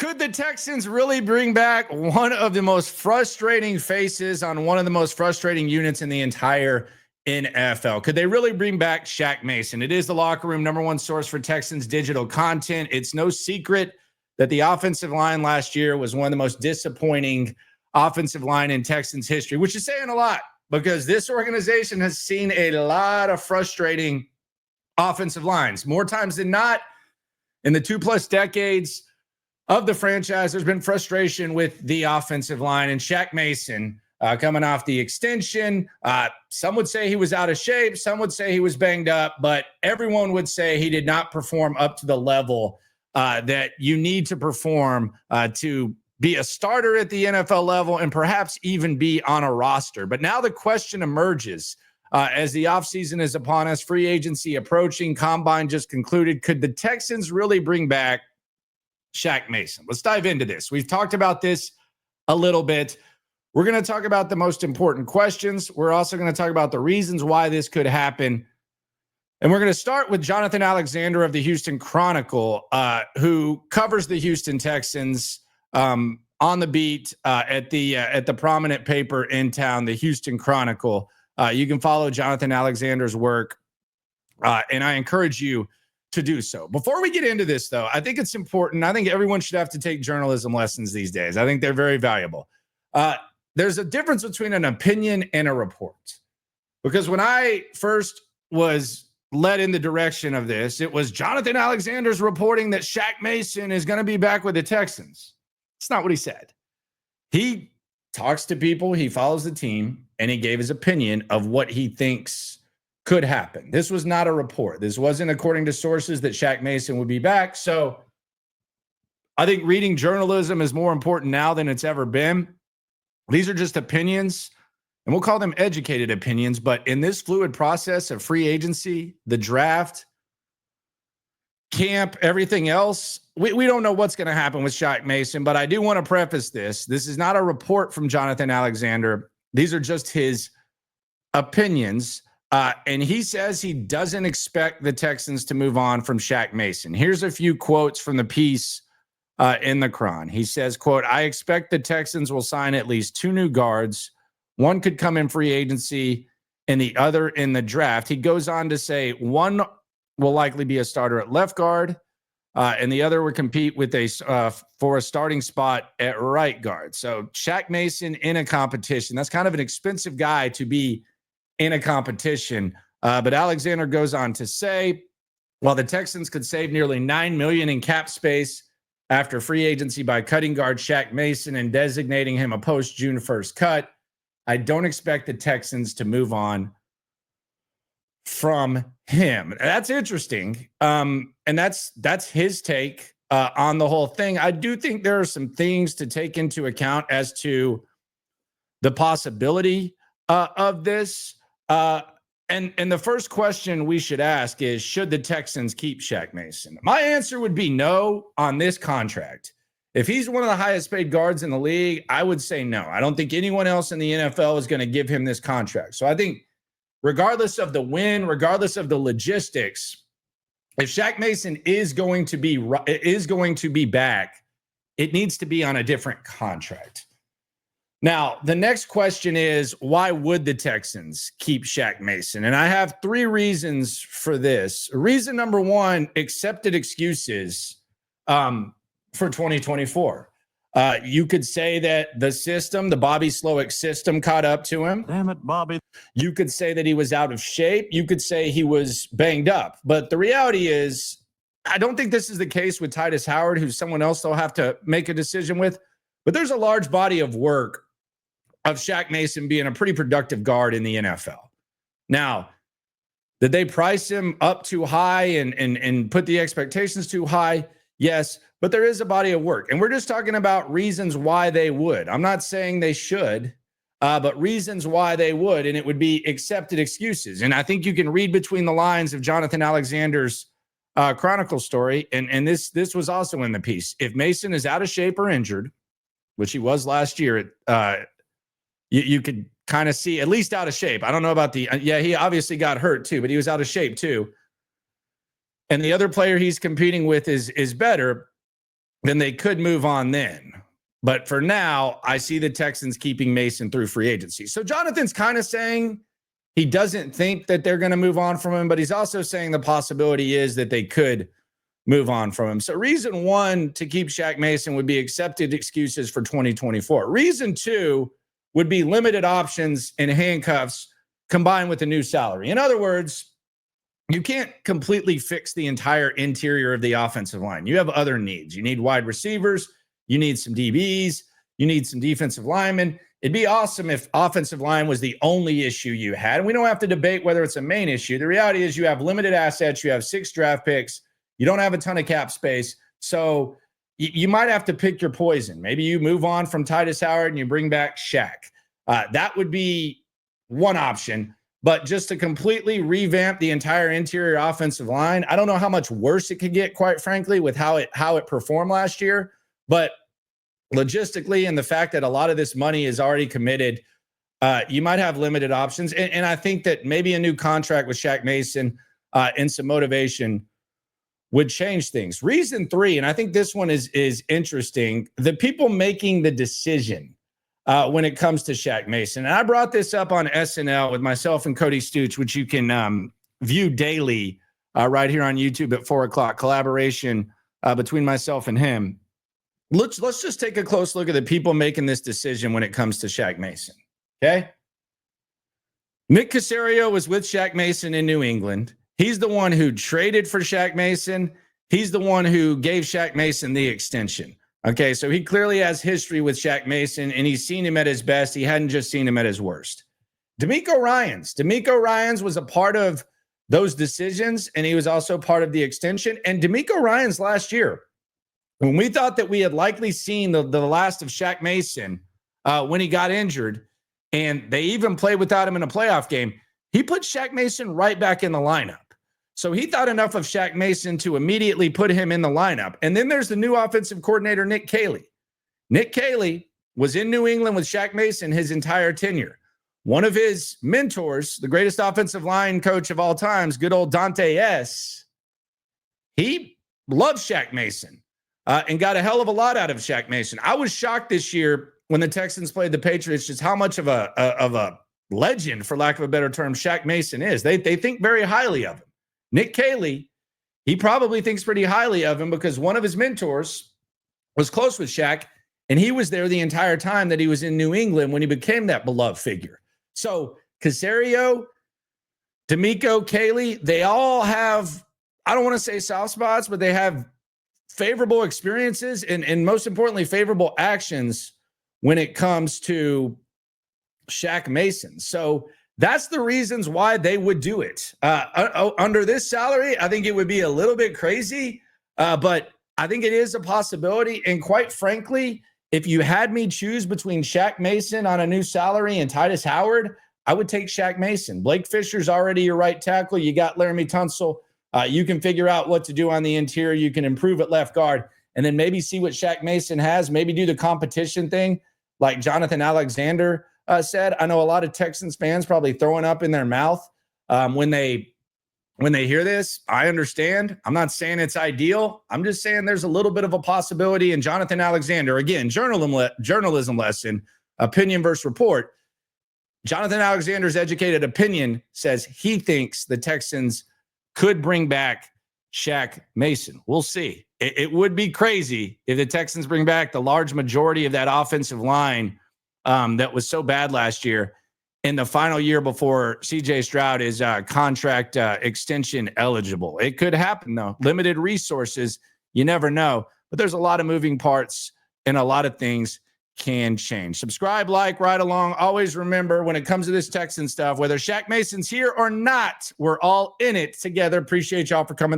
Could the Texans really bring back one of the most frustrating faces on one of the most frustrating units in the entire NFL? Could they really bring back Shaq Mason? It is the locker room #1 source for Texans digital content. It's no secret that the offensive line last year was one of the most disappointing offensive line in Texans history, which is saying a lot because this organization has seen a lot of frustrating offensive lines. More times than not, in the 2+ decades of the franchise, there's been frustration with the offensive line, and Shaq Mason coming off the extension. Some would say he was out of shape. Some would say he was banged up, but everyone would say he did not perform up to the level that you need to perform to be a starter at the NFL level and perhaps even be on a roster. But now the question emerges as the offseason is upon us, free agency approaching, combine just concluded. Could the Texans really bring back Shaq Mason? Let's dive into this. We've talked about this a little bit. We're going to talk about the most important questions. We're also going to talk about the reasons why this could happen. And we're going to start with Jonathan Alexander of the Houston Chronicle, who covers the Houston Texans on the beat at the prominent paper in town, the Houston Chronicle. You can follow Jonathan Alexander's work, and I encourage you to do so. Before we get into this, though, I think it's important. I think everyone should have to take journalism lessons these days. I think they're very valuable. There's a difference between an opinion and a report. Because when I first was led in the direction of this, it was Jonathan Alexander's reporting that Shaq Mason is going to be back with the Texans. It's not what he said. He talks to people, he follows the team, and he gave his opinion of what he thinks could happen. This was not a report. This wasn't according to sources that Shaq Mason would be back. So I think reading journalism is more important now than it's ever been. These are just opinions, and we'll call them educated opinions. But in this fluid process of free agency, the draft, camp, everything else, we don't know what's going to happen with Shaq Mason. But I do want to preface this. This is not a report from Jonathan Alexander. These are just his opinions. And he says he doesn't expect the Texans to move on from Shaq Mason. Here's a few quotes from the piece in the Cron. He says, quote, "I expect the Texans will sign at least 2 new guards. One could come in free agency and the other in the draft." He goes on to say one will likely be a starter at left guard, and the other would compete with for a starting spot at right guard. So Shaq Mason in a competition. That's kind of an expensive guy to be in a competition. But Alexander goes on to say, while the Texans could save nearly $9 million in cap space after free agency by cutting guard Shaq Mason and designating him a post-June 1st cut, I don't expect the Texans to move on from him. That's interesting. And that's his take on the whole thing. I do think there are some things to take into account as to the possibility of this. And the first question we should ask is, should the Texans keep Shaq Mason? My answer would be no on this contract. If he's one of the highest paid guards in the league, I would say no. I don't think anyone else in the NFL is going to give him this contract. So I think regardless of the win, regardless of the logistics, if Shaq Mason is going to be back, it needs to be on a different contract. Now, the next question is, why would the Texans keep Shaq Mason? And I have 3 reasons for this. Reason number 1, accepted excuses for 2024. You could say that the system, the Bobby Slowick system, caught up to him. Damn it, Bobby. You could say that he was out of shape. You could say he was banged up. But the reality is, I don't think this is the case with Titus Howard, who's someone else they'll have to make a decision with. But there's a large body of work of Shaq Mason being a pretty productive guard in the NFL. Now, did they price him up too high and put the expectations too high? Yes, but there is a body of work. And we're just talking about reasons why they would. I'm not saying they should, but reasons why they would, and it would be accepted excuses. And I think you can read between the lines of Jonathan Alexander's Chronicle story, and this was also in the piece. If Mason is out of shape or injured, which he was last year, you could kind of see, at least out of shape. I don't know about he obviously got hurt too, but he was out of shape too. And the other player he's competing with is better. then they could move on then. But for now, I see the Texans keeping Mason through free agency. So Jonathan's kind of saying he doesn't think that they're going to move on from him, but he's also saying the possibility is that they could move on from him. So reason one to keep Shaq Mason would be accepted excuses for 2024. Reason two would be limited options and handcuffs combined with a new salary. In other words, you can't completely fix the entire interior of the offensive line. You have other needs. You need wide receivers. You need some DBs. You need some defensive linemen. It'd be awesome if offensive line was the only issue you had. And we don't have to debate whether it's a main issue. The reality is you have limited assets. You have 6 draft picks. You don't have a ton of cap space. So you might have to pick your poison. Maybe you move on from Titus Howard and you bring back Shaq. That would be one option. But just to completely revamp the entire interior offensive line, I don't know how much worse it could get, quite frankly, with how it performed last year. But logistically, and the fact that a lot of this money is already committed, you might have limited options. And I think that maybe a new contract with Shaq Mason and some motivation would change things. Reason three, and I think this one is interesting, the people making the decision when it comes to Shaq Mason. And I brought this up on SNL with myself and Cody Stooch, which you can view daily right here on YouTube at 4 o'clock, collaboration between myself and him. Let's just take a close look at the people making this decision when it comes to Shaq Mason, okay? Nick Caserio was with Shaq Mason in New England. He's the one who traded for Shaq Mason. He's the one who gave Shaq Mason the extension. Okay, so he clearly has history with Shaq Mason, and he's seen him at his best. He hadn't just seen him at his worst. DeMeco Ryans was a part of those decisions, and he was also part of the extension. And DeMeco Ryans last year, when we thought that we had likely seen the last of Shaq Mason when he got injured, and they even played without him in a playoff game, he put Shaq Mason right back in the lineup. So he thought enough of Shaq Mason to immediately put him in the lineup. And then there's the new offensive coordinator, Nick Caley. Nick Caley was in New England with Shaq Mason his entire tenure. One of his mentors, the greatest offensive line coach of all times, good old Dante S., he loved Shaq Mason and got a hell of a lot out of Shaq Mason. I was shocked this year when the Texans played the Patriots just how much of a legend, for lack of a better term, Shaq Mason is. They think very highly of him. Nick Caley, he probably thinks pretty highly of him because one of his mentors was close with Shaq, and he was there the entire time that he was in New England when he became that beloved figure. So Caserio, DeMeco, Caley, they all have, I don't want to say soft spots, but they have favorable experiences and most importantly, favorable actions when it comes to Shaq Mason. So that's the reasons why they would do it. Under this salary, I think it would be a little bit crazy, but I think it is a possibility. And quite frankly, if you had me choose between Shaq Mason on a new salary and Titus Howard, I would take Shaq Mason. Blake Fisher's already your right tackle. You got Laramie Tunsil. You can figure out what to do on the interior. You can improve at left guard and then maybe see what Shaq Mason has, maybe do the competition thing like Jonathan Alexander said. I know a lot of Texans fans probably throwing up in their mouth when they hear this. I understand. I'm not saying it's ideal. I'm just saying there's a little bit of a possibility. And Jonathan Alexander, again, journalism lesson, opinion versus report. Jonathan Alexander's educated opinion says he thinks the Texans could bring back Shaq Mason. We'll see. It would be crazy if the Texans bring back the large majority of that offensive line that was so bad last year in the final year before CJ Stroud is contract extension eligible. It could happen, though. Limited resources. You never know. But there's a lot of moving parts and a lot of things can change. Subscribe, like, ride along. Always remember, when it comes to this Texan stuff, whether Shaq Mason's here or not, we're all in it together. Appreciate y'all for coming.